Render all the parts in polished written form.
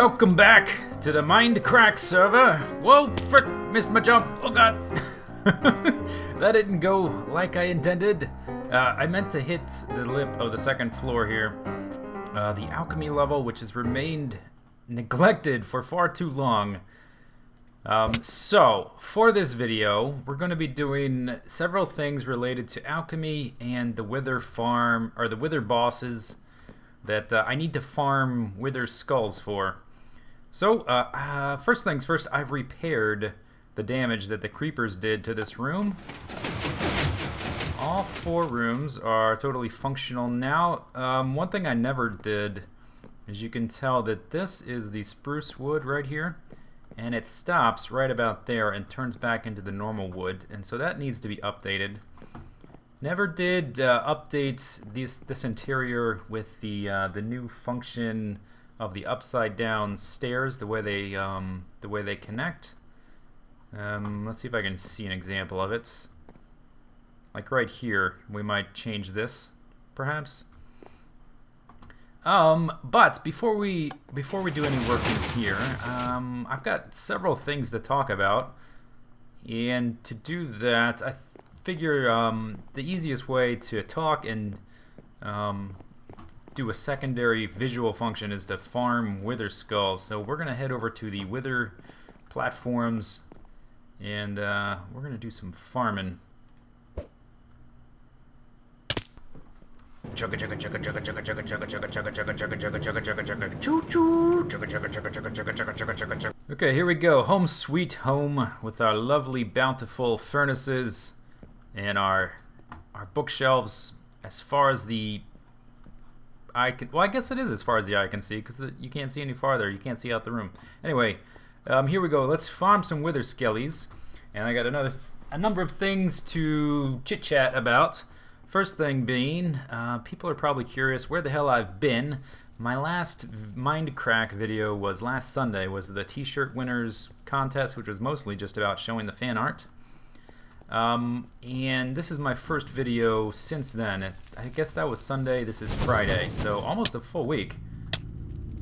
Welcome back to the Mindcrack server. Whoa, frick, missed my jump. Oh god. That didn't go like I intended. I meant to hit the lip of the second floor here. The Alchemy level, which has remained neglected for far too long. So, for this video, we're going to be doing several things related to Alchemy and the Wither farm, or the Wither bosses that I need to farm Wither skulls for. So, first things first, I've repaired the damage that the creepers did to this room. All 4 rooms are totally functional now. One thing I never did is you can tell that this is the spruce wood right here, and it stops right about there and turns back into the normal wood, and so that needs to be updated. Never did update this interior with the new function of the upside down stairs, the way they connect. Let's see if I can see an example of it. Like right here, we might change this, perhaps. But before we do any work in here, I've got several things to talk about, and to do that, I figure the easiest way to talk and do a secondary visual function is to farm Wither skulls. So we're gonna head over to the Wither platforms, and we're gonna do some farming. Okay, here we go. Home sweet home with our lovely bountiful furnaces and our bookshelves as far as the eye can. Well, I guess it is as far as the eye can see, because you can't see any farther. You can't see out the room. Anyway, here we go. Let's farm some Wither skellies, and I got a number of things to chit chat about. First thing being, people are probably curious where the hell I've been. My last Mindcrack video was last Sunday, was the t-shirt winners contest, which was mostly just about showing the fan art. And this is my first video since then. I guess that was Sunday, this is Friday, so almost a full week.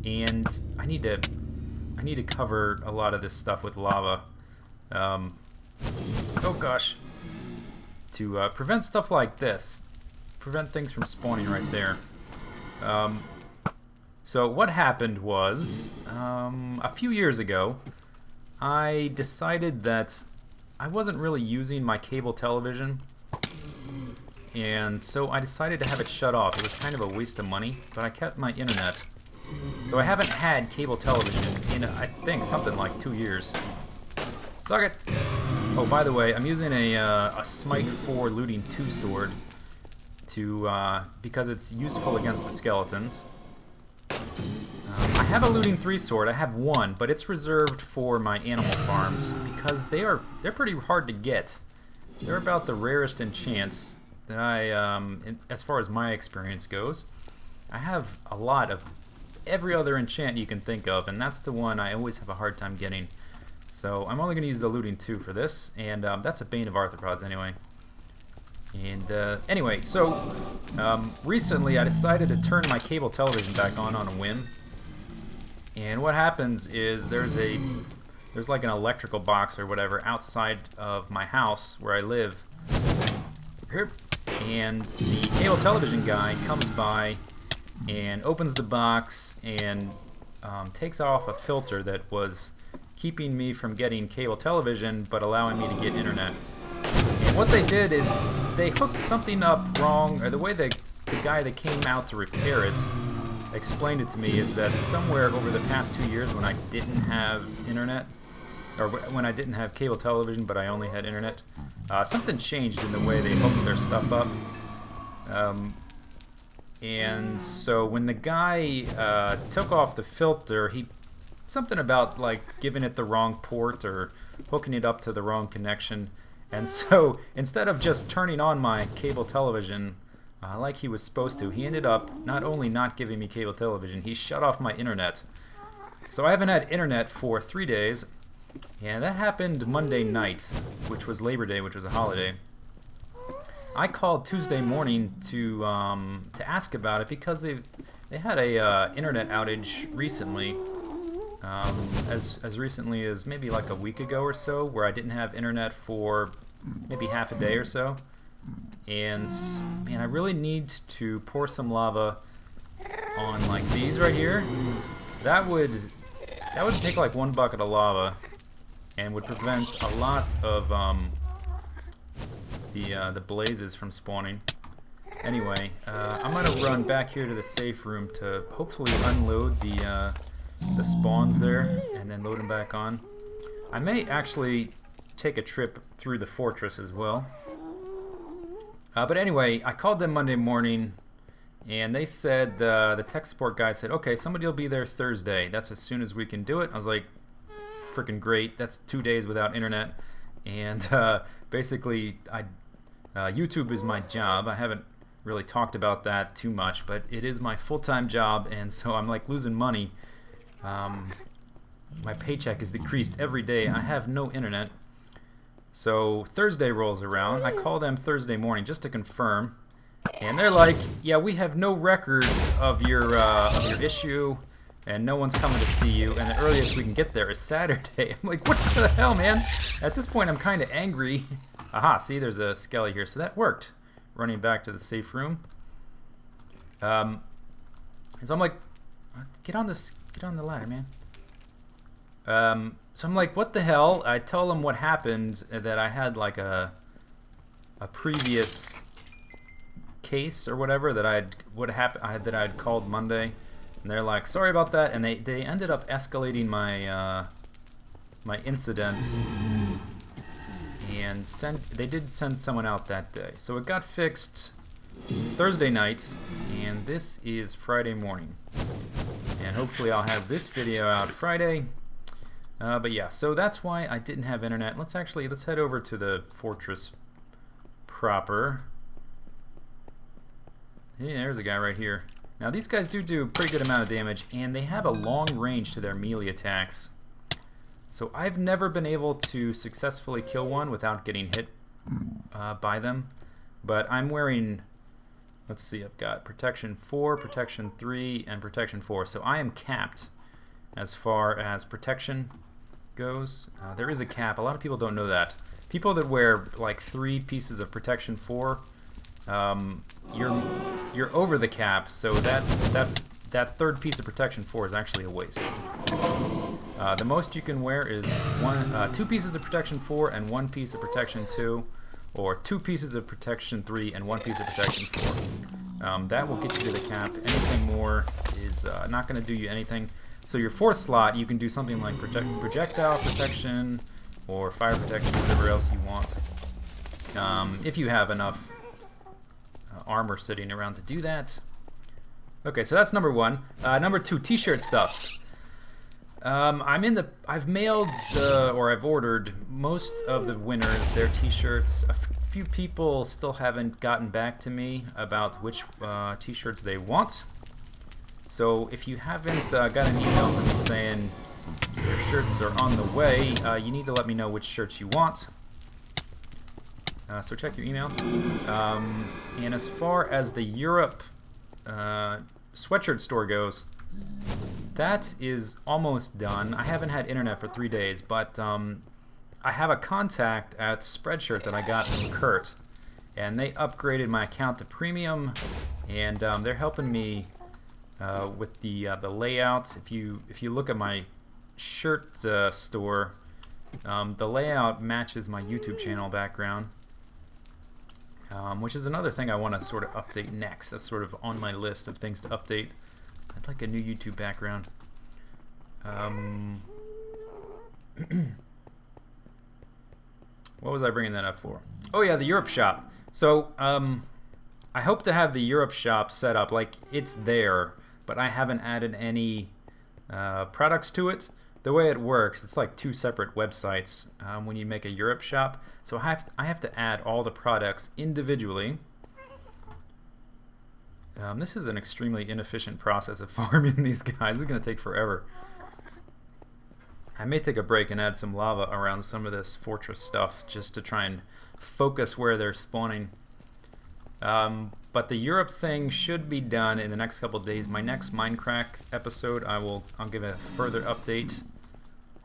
And I need to cover a lot of this stuff with lava. Oh gosh. To prevent stuff like this, prevent things from spawning right there. So what happened was, a few years ago, I decided that I wasn't really using my cable television, and so I decided to have it shut off. It was kind of a waste of money, but I kept my internet. So I haven't had cable television in, I think, something like 2 years. Suck it! Oh, by the way, I'm using a Smite 4 Looting 2 sword because it's useful against the skeletons. I have a Looting 3 sword. I have one, but it's reserved for my animal farms because they're pretty hard to get. They're about the rarest enchants that as far as my experience goes. I have a lot of every other enchant you can think of, and that's the one I always have a hard time getting. So I'm only going to use the Looting 2 for this, and that's a Bane of Arthropods anyway. And anyway, so recently I decided to turn my cable television back on a whim. And what happens is there's like an electrical box or whatever outside of my house where I live. And the cable television guy comes by and opens the box and takes off a filter that was keeping me from getting cable television but allowing me to get internet. And what they did is they hooked something up wrong, or the way the guy that came out to repair it explained it to me is that somewhere over the past 2 years when I didn't have internet, or when I didn't have cable television but I only had internet, something changed in the way they hooked their stuff up. And so when the guy took off the filter, something about like giving it the wrong port or hooking it up to the wrong connection, and so instead of just turning on my cable television like he was supposed to, he ended up not only not giving me cable television, he shut off my internet. So I haven't had internet for 3 days, and that happened Monday night, which was Labor Day, which was a holiday. I called Tuesday morning to ask about it because they had a internet outage recently. as recently as maybe like a week ago or so, where I didn't have internet for maybe half a day or so. And man, I really need to pour some lava on like these right here. That would take like 1 bucket of lava and would prevent a lot of the blazes from spawning. Anyway, I'm gonna run back here to the safe room to hopefully unload the spawns there and then load them back on. I may actually take a trip through the fortress as well. But anyway, I called them Monday morning, and they said, the tech support guy said, okay, somebody will be there Thursday. That's as soon as we can do it. I was like, freaking great. That's 2 days without internet. And basically, YouTube is my job. I haven't really talked about that too much, but it is my full-time job, and so I'm like losing money. My paycheck is decreased every day. I have no internet. So Thursday rolls around. I call them Thursday morning just to confirm, and they're like, "Yeah, we have no record of your issue, and no one's coming to see you. And the earliest we can get there is Saturday." I'm like, "What the hell, man?" At this point, I'm kind of angry. Aha! See, there's a skelly here, so that worked. Running back to the safe room. So I'm like, "Get on the ladder, man." So I'm like, what the hell? I tell them what happened, that I had like a previous case or whatever that I'd called Monday, and they're like, sorry about that, and they ended up escalating my my incident, and they did send someone out that day. So it got fixed Thursday night, and this is Friday morning, and hopefully I'll have this video out Friday. But yeah, so that's why I didn't have internet. Let's head over to the fortress proper. Hey, there's a guy right here. Now these guys do a pretty good amount of damage, and they have a long range to their melee attacks. So I've never been able to successfully kill one without getting hit by them. But I'm wearing, let's see, I've got protection 4, protection 3, and protection 4. So I am capped as far as protection goes. There is a cap. A lot of people don't know that. People that wear like 3 pieces of protection 4, you're over the cap. So that third piece of protection 4 is actually a waste. The most you can wear is 2 pieces of protection 4 and 1 piece of protection 2, or 2 pieces of protection 3 and 1 piece of protection 4. That will get you to the cap. Anything more is not going to do you anything. So your 4th slot, you can do something like projectile protection or fire protection, whatever else you want, if you have enough armor sitting around to do that. Okay, so that's number 1. Number 2, t-shirt stuff. I've mailed or I've ordered most of the winners their t-shirts. A few people still haven't gotten back to me about which t-shirts they want. So if you haven't got an email from me saying your shirts are on the way, you need to let me know which shirts you want. So check your email. And as far as the Europe sweatshirt store goes, that is almost done. I haven't had internet for 3 days, but I have a contact at Spreadshirt that I got from Kurt, and they upgraded my account to premium, and they're helping me with the layout. If you look at my shirt store, the layout matches my YouTube channel background, which is another thing I want to sort of update next. That's sort of on my list of things to update. I'd like a new YouTube background. What was I bringing that up for? Oh yeah, the Europe shop. So I hope to have the Europe shop set up. Like, it's there, but I haven't added any products to it. The way it works, it's like 2 separate websites when you make a Europe shop. So I have to add all the products individually. This is an extremely inefficient process of farming these guys. This is going to take forever. I may take a break and add some lava around some of this fortress stuff just to try and focus where they're spawning. But but the Europe thing should be done in the next couple of days. My next Mindcrack episode, I'll give a further update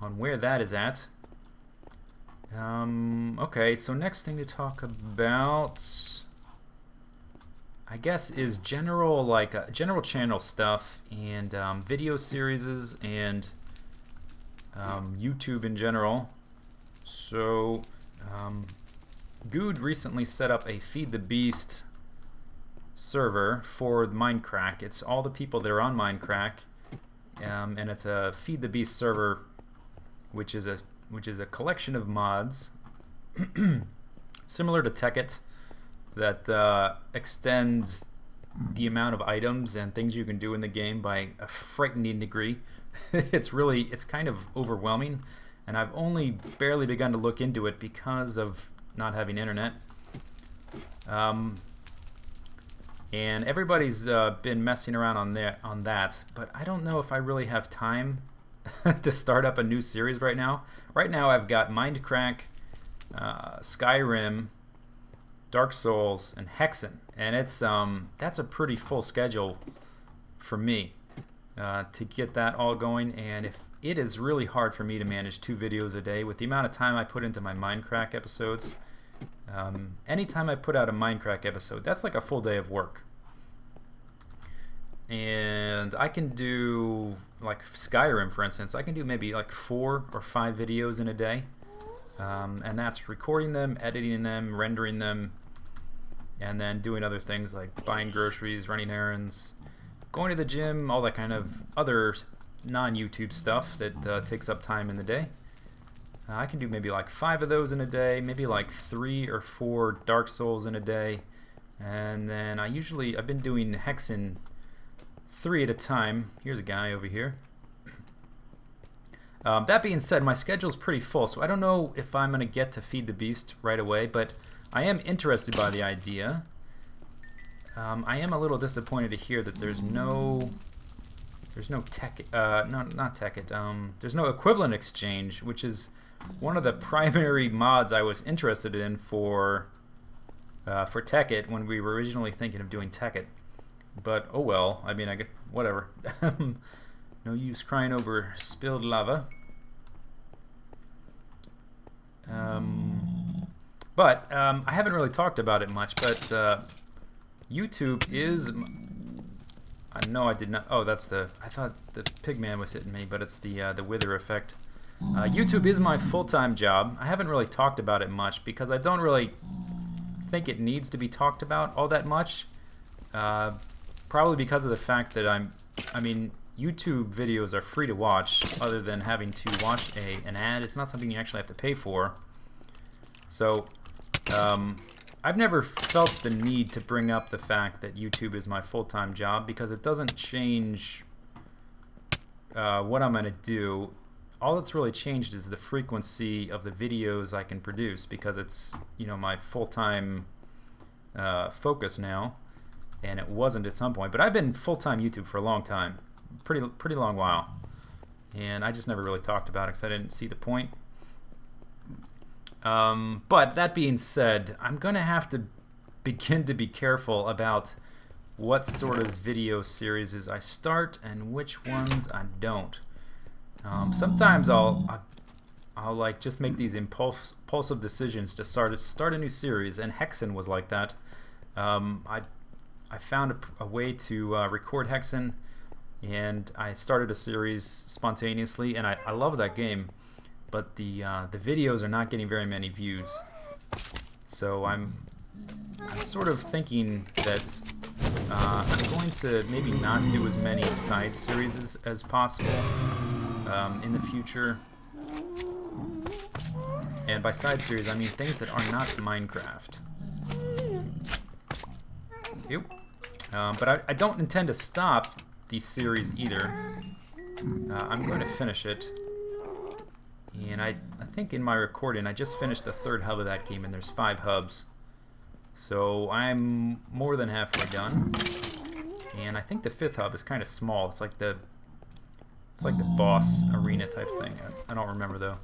on where that is at. Okay, so next thing to talk about, I guess, is general general channel stuff and video series and YouTube in general. So Good recently set up a Feed the Beast server for Mindcrack. It's all the people that are on Mindcrack, and it's a Feed the Beast server, which is a collection of mods similar to Tekkit that extends the amount of items and things you can do in the game by a frightening degree. It's kind of overwhelming, and I've only barely begun to look into it because of not having internet. And everybody's been messing around on that, but I don't know if I really have time to start up a new series right now. Right now I've got Mindcrack, Skyrim, Dark Souls, and Hexen, and that's a pretty full schedule for me to get that all going. And if it is really hard for me to manage 2 videos a day with the amount of time I put into my Mindcrack episodes. Anytime I put out a Mindcrack episode, that's like a full day of work. And I can do, like Skyrim for instance, I can do maybe like 4 or 5 videos in a day. And that's recording them, editing them, rendering them, and then doing other things like buying groceries, running errands, going to the gym, all that kind of other non-YouTube stuff that takes up time in the day. I can do maybe like 5 of those in a day, maybe like 3 or 4 Dark Souls in a day, and then I've been doing Hexen 3 at a time. Here's a guy over here. That being said, my schedule's pretty full, so I don't know if I'm going to get to Feed the Beast right away, but I am interested by the idea. I am a little disappointed to hear that there's no there's no equivalent exchange, which is one of the primary mods I was interested in for Tekkit when we were originally thinking of doing Tekkit. But oh well, I mean, I guess whatever. No use crying over spilled lava. But I haven't really talked about it much, but YouTube is... No, I did not. Oh, that's I thought the Pigman was hitting me, but it's the wither effect. YouTube is my full-time job. I haven't really talked about it much because I don't really think it needs to be talked about all that much. Probably because of the fact that I mean, YouTube videos are free to watch, other than having to watch an ad. It's not something you actually have to pay for. So, I've never felt the need to bring up the fact that YouTube is my full-time job because it doesn't change what I'm going to do. All that's really changed is the frequency of the videos I can produce because it's, you know, my full-time focus now, and it wasn't at some point. But I've been full-time YouTube for a long time, pretty long while, and I just never really talked about it because I didn't see the point. But that being said, I'm going to have to begin to be careful about what sort of video series I start and which ones I don't. Sometimes I'll like just make these impulsive decisions to start a new series, and Hexen was like that. I found a way to record Hexen, and I started a series spontaneously, and I love that game. But the videos are not getting very many views, so I'm sort of thinking that I'm going to maybe not do as many side series as possible in the future. And by side series, I mean things that are not Minecraft. Ew. But I don't intend to stop the series either. I'm going to finish it. And I think in my recording I just finished the 3rd hub of that game, and there's 5 hubs. So I'm more than halfway done. And I think the 5th hub is kind of small. It's like the boss arena type thing. I don't remember though.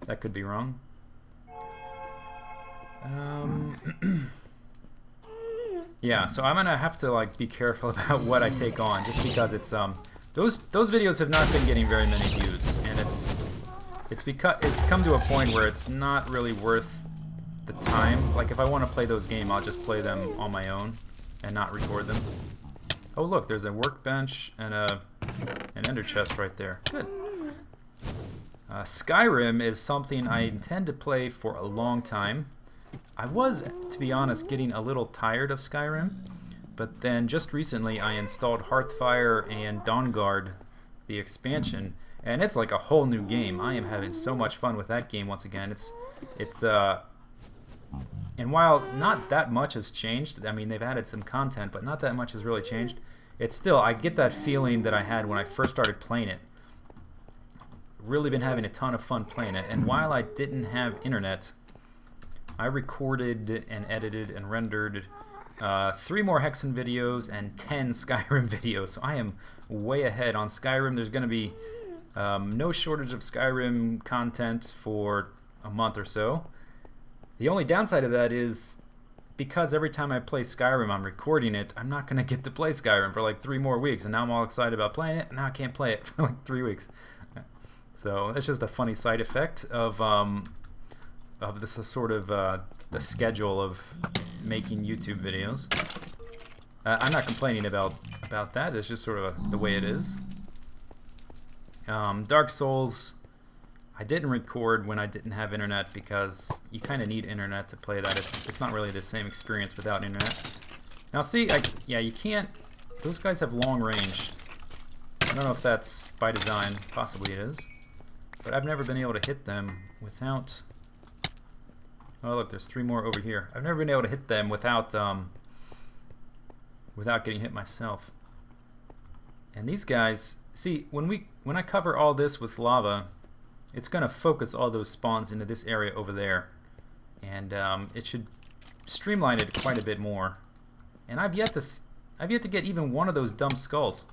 That could be wrong. Yeah, so I'm gonna have to like be careful about what I take on, just because it's those videos have not been getting very many views, and it's come to a point where it's not really worth the time. Like if I want to play those games, I'll just play them on my own and not record them. Oh look, there's a workbench and an ender chest right there. Good. Skyrim is something I intend to play for a long time. I was, to be honest, getting a little tired of Skyrim, but then just recently I installed Hearthfire and Dawnguard, the expansion, and it's like a whole new game. I am having so much fun with that game once again. And while not that much has changed, I mean they've added some content, but not that much has really changed. It's still, I get that feeling that I had when I first started playing it. Really been having a ton of fun playing it, and while I didn't have internet, I recorded and edited and rendered 3 more Hexen videos and 10 Skyrim videos, so I am way ahead on Skyrim. There's going to be no shortage of Skyrim content for a month or so. The only downside of that is because every time I play Skyrim I'm recording it, I'm not going to get to play Skyrim for like 3 more weeks, and now I'm all excited about playing it, and now I can't play it for like 3 weeks. So it's just a funny side effect of this sort of the schedule of making YouTube videos. I'm not complaining about that. It's just sort of the way it is. Dark Souls, I didn't record when I didn't have internet because you kind of need internet to play that. It's not really the same experience without internet. Now see, yeah, you can't. Those guys have long range. I don't know if that's by design. Possibly it is. But I've never been able to hit them without... Oh look, there's 3 more over here. I've never been able to hit them without without getting hit myself. And these guys, see, when I cover all this with lava, it's gonna focus all those spawns into this area over there, and it should streamline it quite a bit more. And I've yet to get even one of those dumb skulls.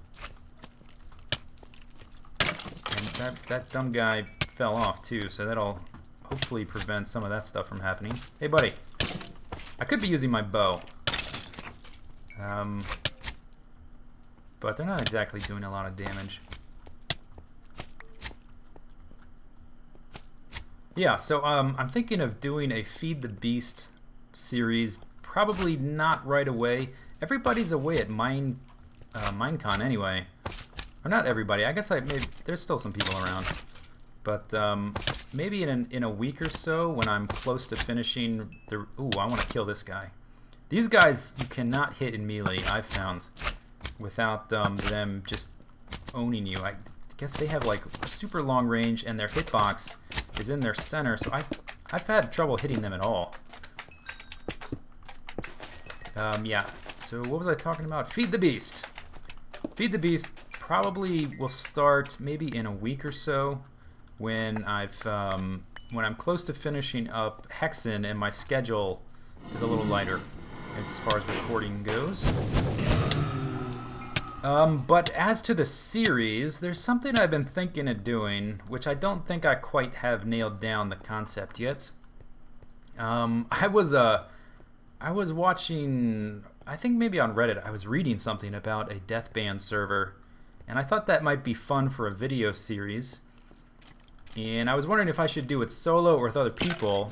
And that dumb guy fell off too, so that'll hopefully prevent some of that stuff from happening. Hey buddy, I could be using my bow, but they're not exactly doing a lot of damage. Yeah, so I'm thinking of doing a Feed the Beast series, probably not right away. Everybody's away at Minecon anyway. Or not everybody, I guess maybe there's still some people around. But maybe in a week or so, when I'm close to finishing the... Ooh, I want to kill this guy. These guys you cannot hit in melee, I've found, without them just owning you. I guess they have like super long range, and their hitbox is in their center, so I've had trouble hitting them at all. Yeah, so what was I talking about? Feed the Beast. Feed the Beast probably will start maybe in a week or so, when I'm close to finishing up Hexen and my schedule is a little lighter as far as recording goes. But as to the series, there's something I've been thinking of doing, which I don't think I quite have nailed down the concept yet. I was watching, I think maybe on Reddit, I was reading something about a deathband server, and I thought that might be fun for a video series. And I was wondering if I should do it solo or with other people,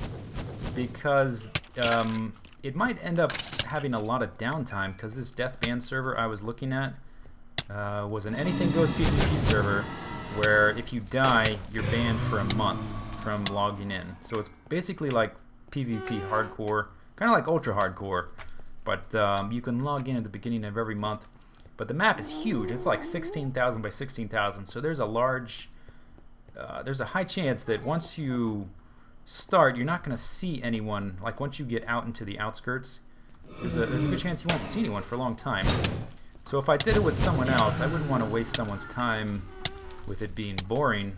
because it might end up having a lot of downtime, because this deathband server I was looking at was an anything goes PvP server where if you die, you're banned for a month from logging in. So it's basically like PvP hardcore, kind of like ultra hardcore, but you can log in at the beginning of every month. But the map is huge. It's like 16,000 by 16,000, so there's a high chance that once you start, you're not going to see anyone. Like once you get out into the outskirts, there's a good chance you won't see anyone for a long time. So if I did it with someone else, I wouldn't want to waste someone's time with it being boring.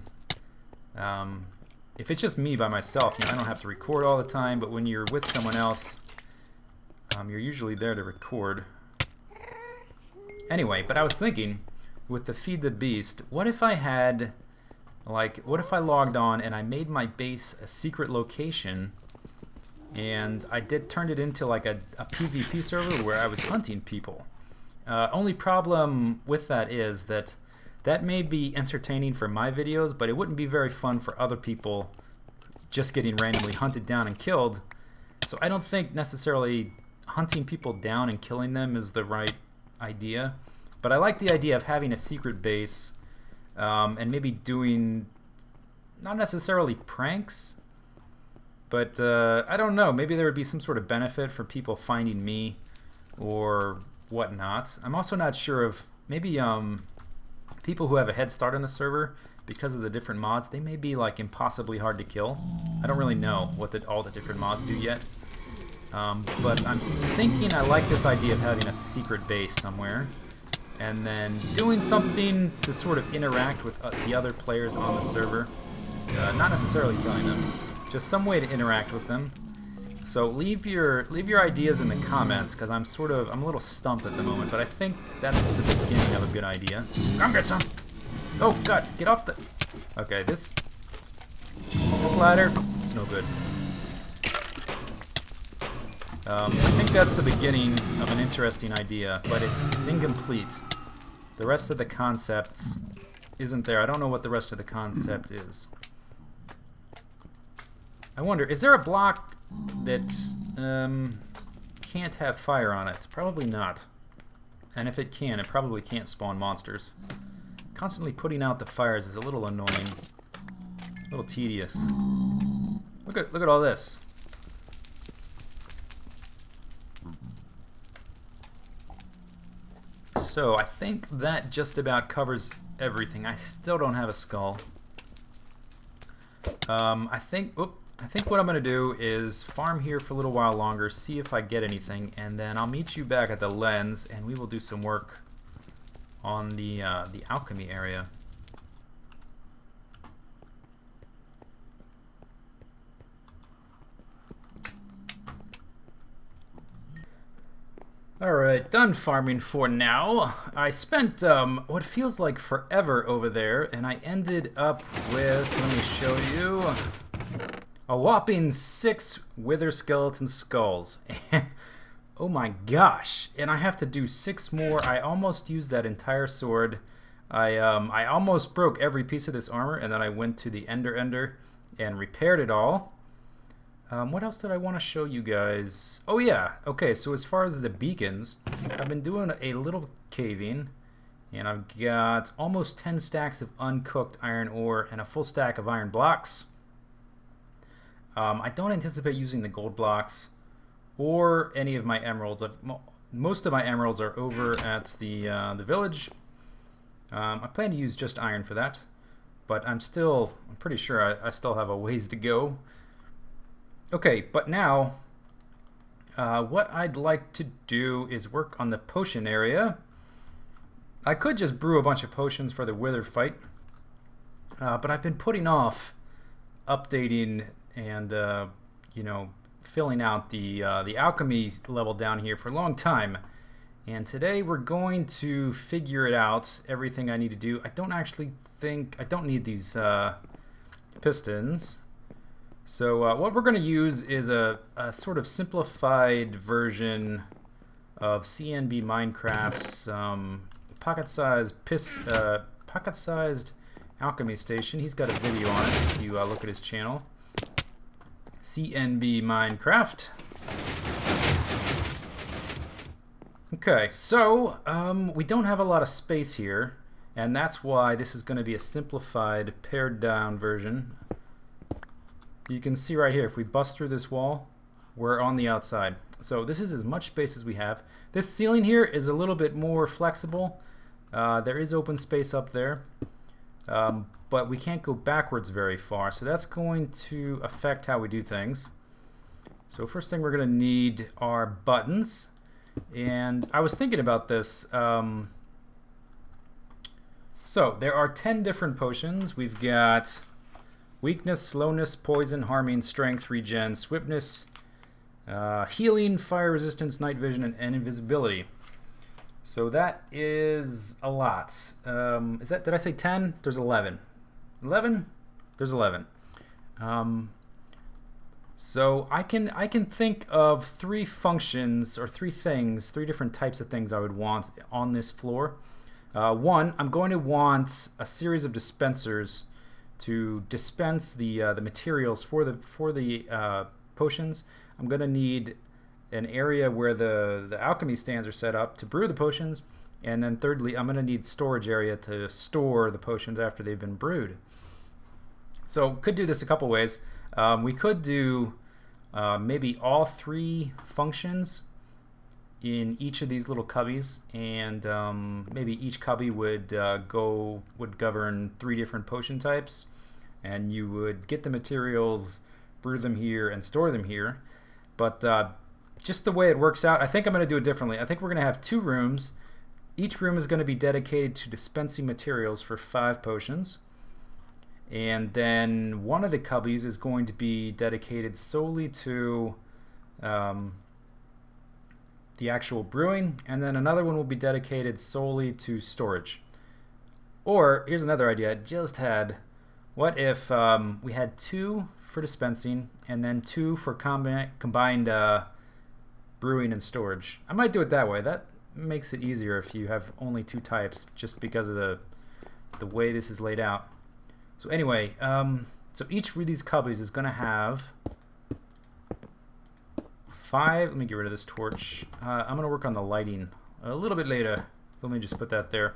If it's just me by myself, I don't have to record all the time, but when you're with someone else, you're usually there to record. Anyway, but I was thinking, with the Feed the Beast, what if I had... Like, what if I logged on and I made my base a secret location, and I turned it into like a PvP server where I was hunting people. Only problem with that is that may be entertaining for my videos, but it wouldn't be very fun for other people just getting randomly hunted down and killed. So I don't think necessarily hunting people down and killing them is the right idea. But I like the idea of having a secret base and maybe doing not necessarily pranks, but I don't know, maybe there would be some sort of benefit for people finding me or whatnot. I'm also not sure of maybe people who have a head start on the server because of the different mods, they may be like impossibly hard to kill. I don't really know what all the different mods do yet. But I'm thinking I like this idea of having a secret base somewhere and then doing something to sort of interact with the other players on the server. Not necessarily killing them, just some way to interact with them. So leave your ideas in the comments, because I'm a little stumped at the moment, but I think that's the beginning of a good idea. Come get some! Oh god, get off the... Okay, this ladder is no good. I think that's the beginning of an interesting idea, but it's incomplete. The rest of the concept isn't there. I don't know what the rest of the concept is. I wonder, is there a block that can't have fire on it? Probably not. And if it can, it probably can't spawn monsters. Constantly putting out the fires is a little annoying, a little tedious. Look at all this. So I think that just about covers everything. I still don't have a skull. I think what I'm going to do is farm here for a little while longer, see if I get anything, and then I'll meet you back at the lens, and we will do some work on the alchemy area. Alright, done farming for now. I spent what feels like forever over there, and I ended up with, let me show you, a whopping 6 wither skeleton skulls. Oh my gosh, and I have to do 6 more. I almost used that entire sword. I almost broke every piece of this armor, and then I went to the Ender and repaired it all. What else did I want to show you guys? Oh yeah, okay, so as far as the beacons, I've been doing a little caving, and I've got almost 10 stacks of uncooked iron ore and a full stack of iron blocks. I don't anticipate using the gold blocks or any of my emeralds. Most of my emeralds are over at the village. I plan to use just iron for that, but I'm pretty sure I still have a ways to go. Okay, but now what I'd like to do is work on the potion area. I could just brew a bunch of potions for the wither fight, but I've been putting off updating and you know, filling out the alchemy level down here for a long time. And today we're going to figure it out, everything I need to do. I don't need these pistons. So what we're going to use is a sort of simplified version of CNB Minecraft's pocket-sized alchemy station. He's got a video on it if you look at his channel. CNB Minecraft. Okay, so we don't have a lot of space here, and that's why this is going to be a simplified, pared down version. You can see right here, if we bust through this wall, we're on the outside. So this is as much space as we have. This ceiling here is a little bit more flexible. There is open space up there, but we can't go backwards very far. So that's going to affect how we do things. So first thing we're going to need are buttons. And I was thinking about this. So there are 10 different potions. We've got weakness, slowness, poison, harming, strength, regen, swiftness, healing, fire resistance, night vision, and invisibility. So that is a lot. Did I say 10? There's 11. 11? There's 11. So I can think of three functions or three things, three different types of things I would want on this floor. One, I'm going to want a series of dispensers to dispense the materials for the potions. I'm going to need an area where the alchemy stands are set up to brew the potions, and then thirdly, I'm going to need storage area to store the potions after they've been brewed. So could do this a couple ways. We could do maybe all three functions in each of these little cubbies, and maybe each cubby would govern three different potion types, and you would get the materials, brew them here, and store them here. But just the way it works out, I think I'm going to do it differently. I think we're going to have two rooms. Each room is going to be dedicated to dispensing materials for 5 potions. And then one of the cubbies is going to be dedicated solely to the actual brewing, and then another one will be dedicated solely to storage. Or, here's another idea I just had. What if we had 2 for dispensing, and then 2 for combined brewing and storage? I might do it that way. That makes it easier if you have only 2 types, just because of the way this is laid out. So anyway, so each of these cubbies is going to have 5. Let me get rid of this torch. I'm going to work on the lighting a little bit later. Let me just put that there.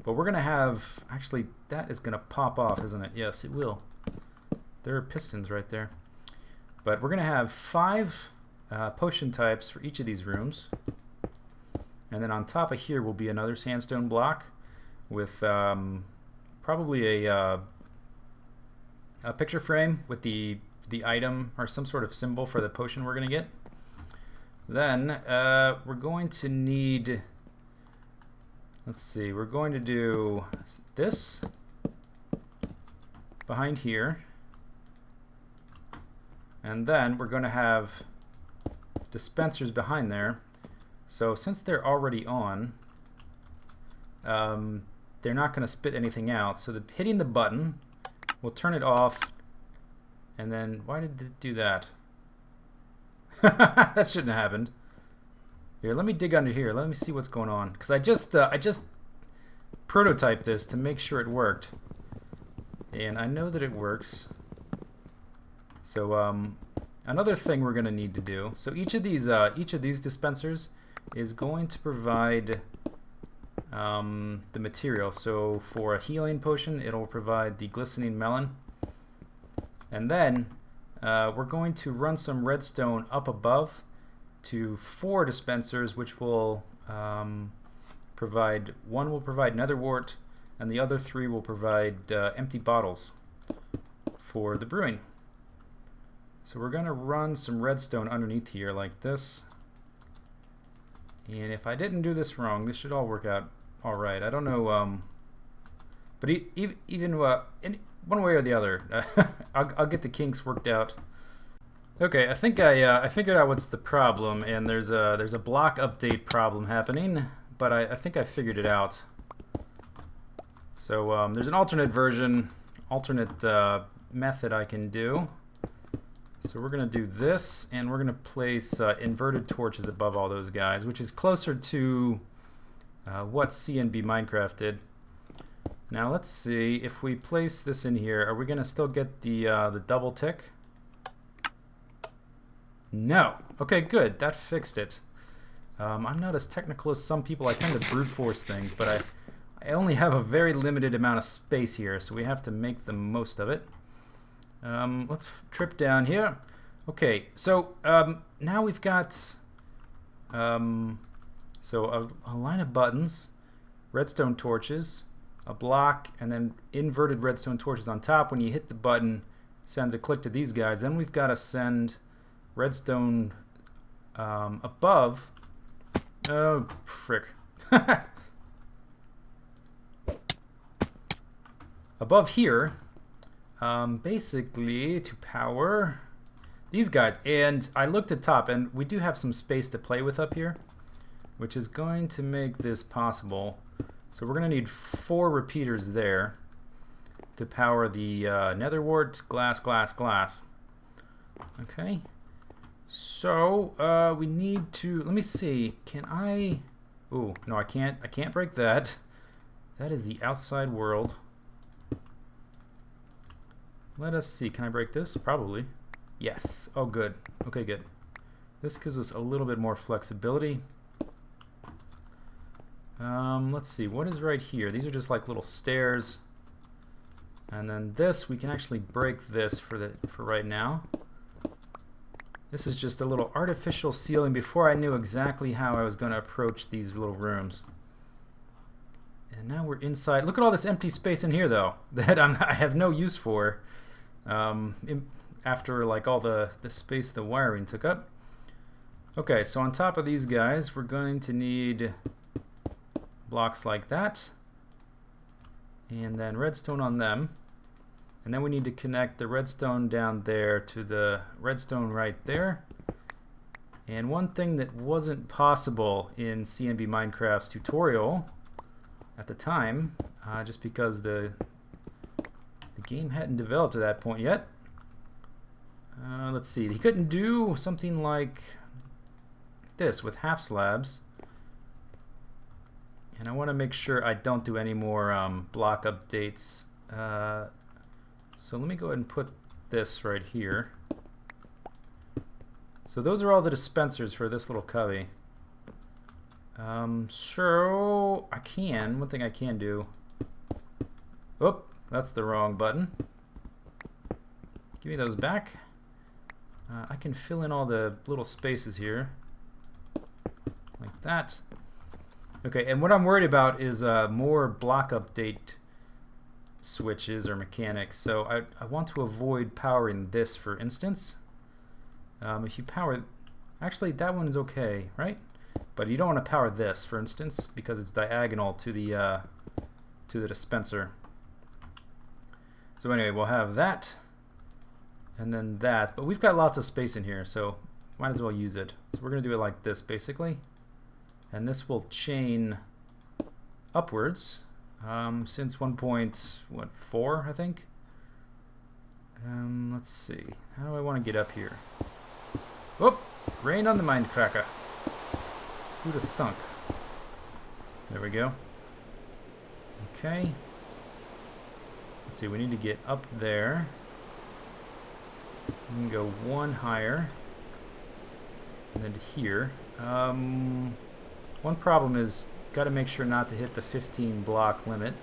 But we're going to have, actually, that is going to pop off, isn't it? Yes, it will. There are pistons right there. But we're going to have 5 potion types for each of these rooms. And then on top of here will be another sandstone block with probably a picture frame with the item or some sort of symbol for the potion we're going to get. Then we're going to need, let's see, we're going to do this behind here, and then we're going to have dispensers behind there. So since they're already on, they're not going to spit anything out. So hitting the button, we'll turn it off, and then, why did it do that? That shouldn't have happened. Here, let me dig under here. Let me see what's going on, because I just prototyped this to make sure it worked, and I know that it works. So another thing we're going to need to do. So each of these dispensers is going to provide the material. So for a healing potion, it'll provide the glistening melon, and then we're going to run some redstone up above to 4 dispensers, which will provide, one will provide nether wart, and the other 3 will provide empty bottles for the brewing. So we're going to run some redstone underneath here like this. And if I didn't do this wrong, this should all work out all right. I don't know, but even in one way or the other, I'll get the kinks worked out. Okay, I think I figured out what's the problem, and there's a block update problem happening, but I think I figured it out. So there's an alternate version, alternate method I can do. So we're going to do this, and we're going to place inverted torches above all those guys, which is closer to what CNB Minecraft did. Now let's see, if we place this in here, are we going to still get the double tick? No. Okay, good. That fixed it. I'm not as technical as some people. I tend to brute force things, but I only have a very limited amount of space here, so we have to make the most of it. Let's trip down here. Okay, so now we've got so a line of buttons, redstone torches, a block, and then inverted redstone torches on top. When you hit the button, it sends a click to these guys. Then we've got to send redstone above. Oh, frick. Above here, basically to power these guys. And I looked at top, and we do have some space to play with up here, which is going to make this possible. So we're going to need 4 repeaters there to power the nether wart, glass, glass, glass. Okay. So, we need to... Let me see. Can I... Ooh, no, I can't. I can't break that. That is the outside world. Let us see. Can I break this? Probably. Yes. Oh, good. Okay, good. This gives us a little bit more flexibility. Let's see. What is right here? These are just like little stairs. And then this, we can actually break this for right now. This is just a little artificial ceiling before I knew exactly how I was going to approach these little rooms. And now we're inside. Look at all this empty space in here, though, that I have no use for. After like all the space the wiring took up. Okay, so on top of these guys, we're going to need blocks like that, and then redstone on them, and then we need to connect the redstone down there to the redstone right there. And one thing that wasn't possible in CNB Minecraft's tutorial at the time, just because the game hadn't developed at that point yet. Let's see, he couldn't do something like this with half slabs. And I want to make sure I don't do any more block updates. So let me go ahead and put this right here. So those are all the dispensers for this little cubby. So I can, one thing I can do. Oop, that's the wrong button. Give me those back. I can fill in all the little spaces here. Like that. Okay, and what I'm worried about is more block update switches or mechanics. So I want to avoid powering this, for instance. If you power... Actually, that one's okay, right? But you don't want to power this, for instance, because it's diagonal to the dispenser. So anyway, we'll have that, and then that. But we've got lots of space in here, so might as well use it. So we're going to do it like this, basically. And this will chain upwards since 1.4, I think. Let's see. How do I want to get up here? Whoop! Rain on the Mindcracker. Who'd have thunk? There we go. Okay. Let's see, we need to get up there. We can go one higher. And then to here. One problem is, got to make sure not to hit the 15 block limit.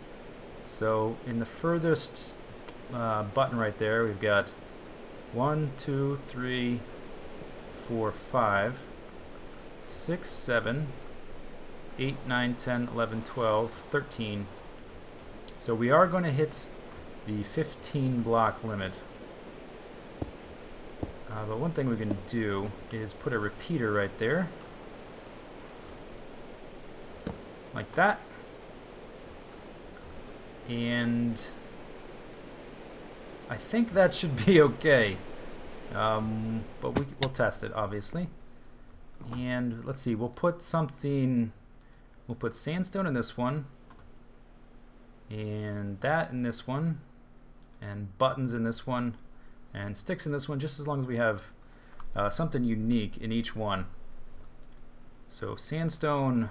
So in the furthest button right there, we've got 1, 2, 3, 4, 5, 6, 7, 8, 9, 10, 11, 12, 13. So we are going to hit the 15 block limit. But one thing we can do is put a repeater right there. Like that. And I think that should be okay. But we'll test it, obviously. And let's see, we'll put something, we'll put sandstone in this one, and that in this one, and buttons in this one, and sticks in this one, just as long as we have something unique in each one. So sandstone,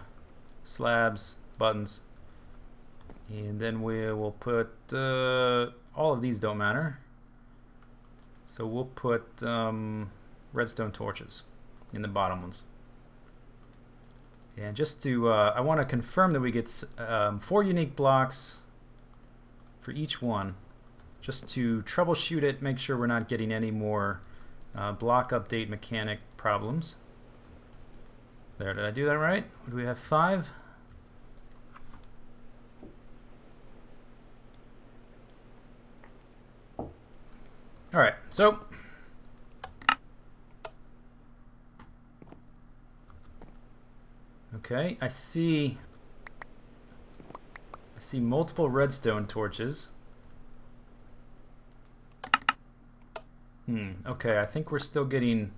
slabs, buttons, and then we will put all of these don't matter, so we'll put redstone torches in the bottom ones. And just to I want to confirm that we get 4 unique blocks for each one, just to troubleshoot it, make sure we're not getting any more block update mechanic problems. There, did I do that right? Do we have 5? Alright, so okay, I see multiple redstone torches. Okay, I think we're still getting,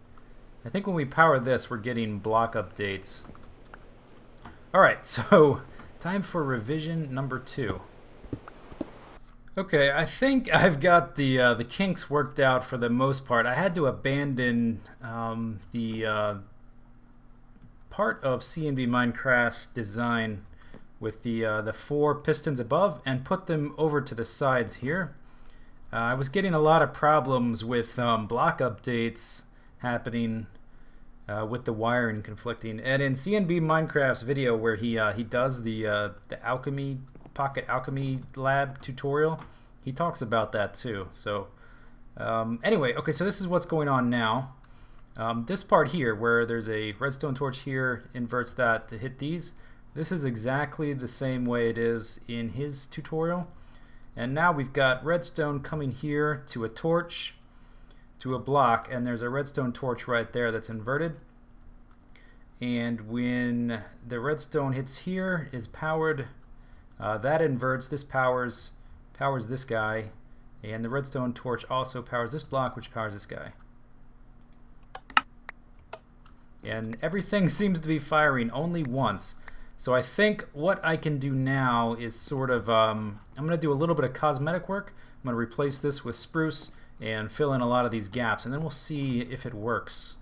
I think when we power this, we're getting block updates. Alright, so time for revision number 2. Okay, I think I've got the kinks worked out for the most part. I had to abandon the part of C&B Minecraft's design with the 4 pistons above and put them over to the sides here. I was getting a lot of problems with block updates happening with the wiring conflicting. And in C&B Minecraft's video where he does the Alchemy Pocket Alchemy Lab tutorial, he talks about that too. So anyway, okay, so this is what's going on now. This part here, where there's a redstone torch here, inverts that to hit these. This is exactly the same way it is in his tutorial. And now we've got redstone coming here to a torch, to a block, and there's a redstone torch right there that's inverted. And when the redstone hits here, is powered. That inverts, this powers this guy, and the redstone torch also powers this block, which powers this guy. And everything seems to be firing only once. So I think what I can do now is sort of, I'm going to do a little bit of cosmetic work. I'm going to replace this with spruce and fill in a lot of these gaps, and then we'll see if it works.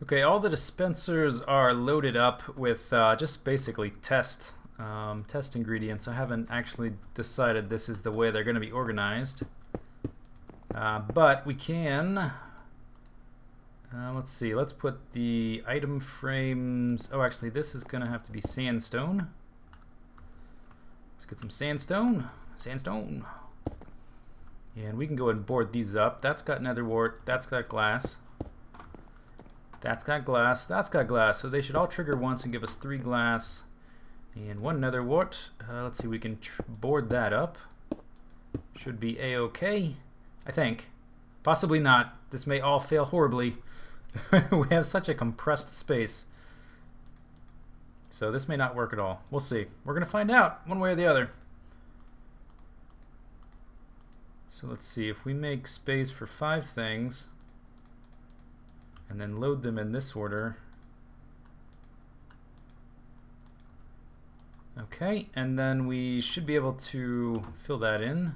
Okay, all the dispensers are loaded up with just basically test ingredients. I haven't actually decided this is the way they're going to be organized. But we can, let's see, let's put the item frames, oh actually this is going to have to be sandstone. Let's get some sandstone. And we can go ahead and board these up. That's got nether wart, that's got glass. That's got glass, that's got glass. So they should all trigger once and give us 3 glass and 1 nether wart. Let's see, we can board that up. Should be a-okay, I think. Possibly not. This may all fail horribly. We have such a compressed space. So this may not work at all. We'll see. We're going to find out one way or the other. So let's see, if we make space for 5 things and then load them in this order. Okay, and then we should be able to fill that in.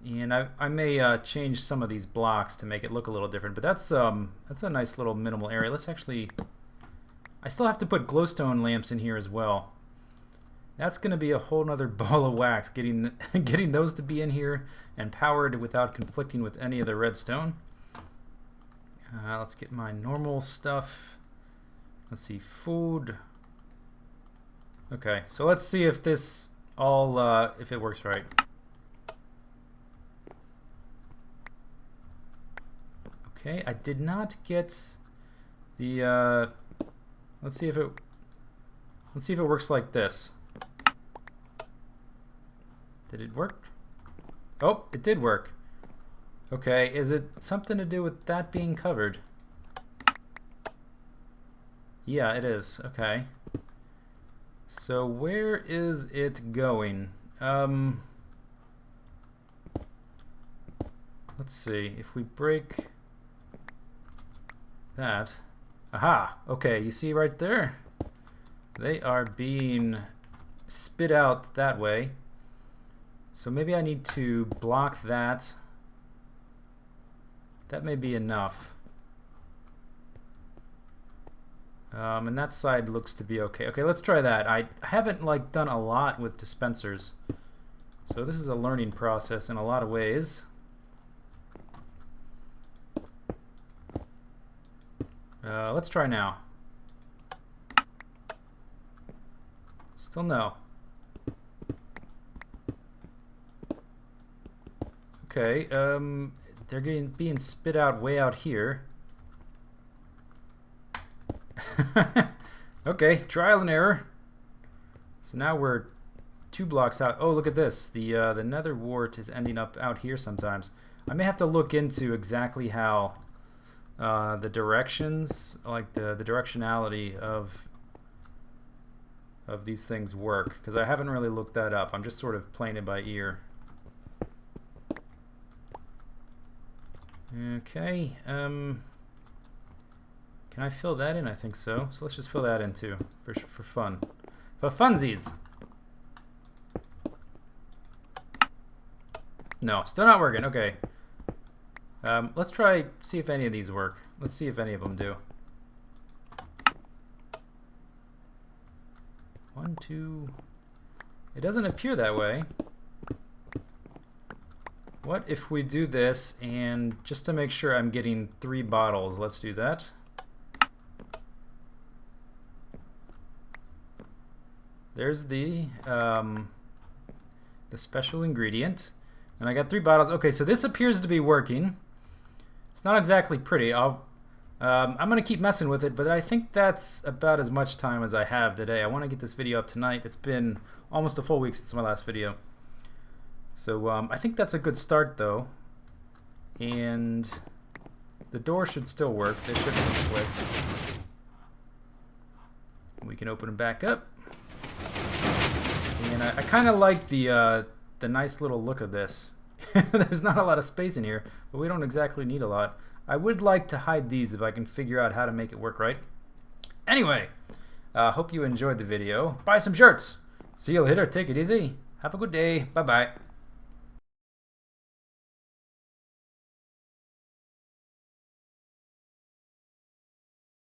And I may change some of these blocks to make it look a little different, but that's a nice little minimal area. Let's actually, I still have to put glowstone lamps in here as well. That's going to be a whole nother ball of wax, getting those to be in here and powered without conflicting with any of the redstone. Let's get my normal stuff. Let's see, food. Okay, so let's see if this all, if it works right. Okay, I did not get the, let's see if it works like this. Did it work? Oh, it did work. Okay, is it something to do with that being covered? Yeah, it is. Okay. So where is it going? Let's see. If we break that. Aha! Okay, you see right there? They are being spit out that way. So maybe I need to block that. That may be enough. And that side looks to be okay. Okay, let's try that. I haven't like done a lot with dispensers, so this is a learning process in a lot of ways. Let's try now. Still no. Okay, they're being spit out way out here. Okay, trial and error. So now we're 2 blocks out. Oh, look at this. The nether wart is ending up out here sometimes. I may have to look into exactly how the directions, like the directionality of these things work, because I haven't really looked that up. I'm just sort of playing it by ear. Okay, can I fill that in? I think so. So let's just fill that in too, for fun. For funsies! No, still not working. Okay. Let's try, see if any of these work. Let's see if any of them do. 1, 2. It doesn't appear that way. What if we do this, and just to make sure I'm getting 3 bottles, let's do that. There's the special ingredient, and I got 3 bottles. Okay, so this appears to be working. It's not exactly pretty. I'm gonna keep messing with it, but I think that's about as much time as I have today. I want to get this video up tonight. It's been almost a full week since my last video. So I think that's a good start though, and the door should still work. They shouldn't conflict. We can open them back up, and I kind of like the nice little look of this. There's not a lot of space in here, but we don't exactly need a lot. I would like to hide these if I can figure out how to make it work right. Anyway, hope you enjoyed the video. Buy some shirts. See you later. Take it easy. Have a good day. Bye-bye.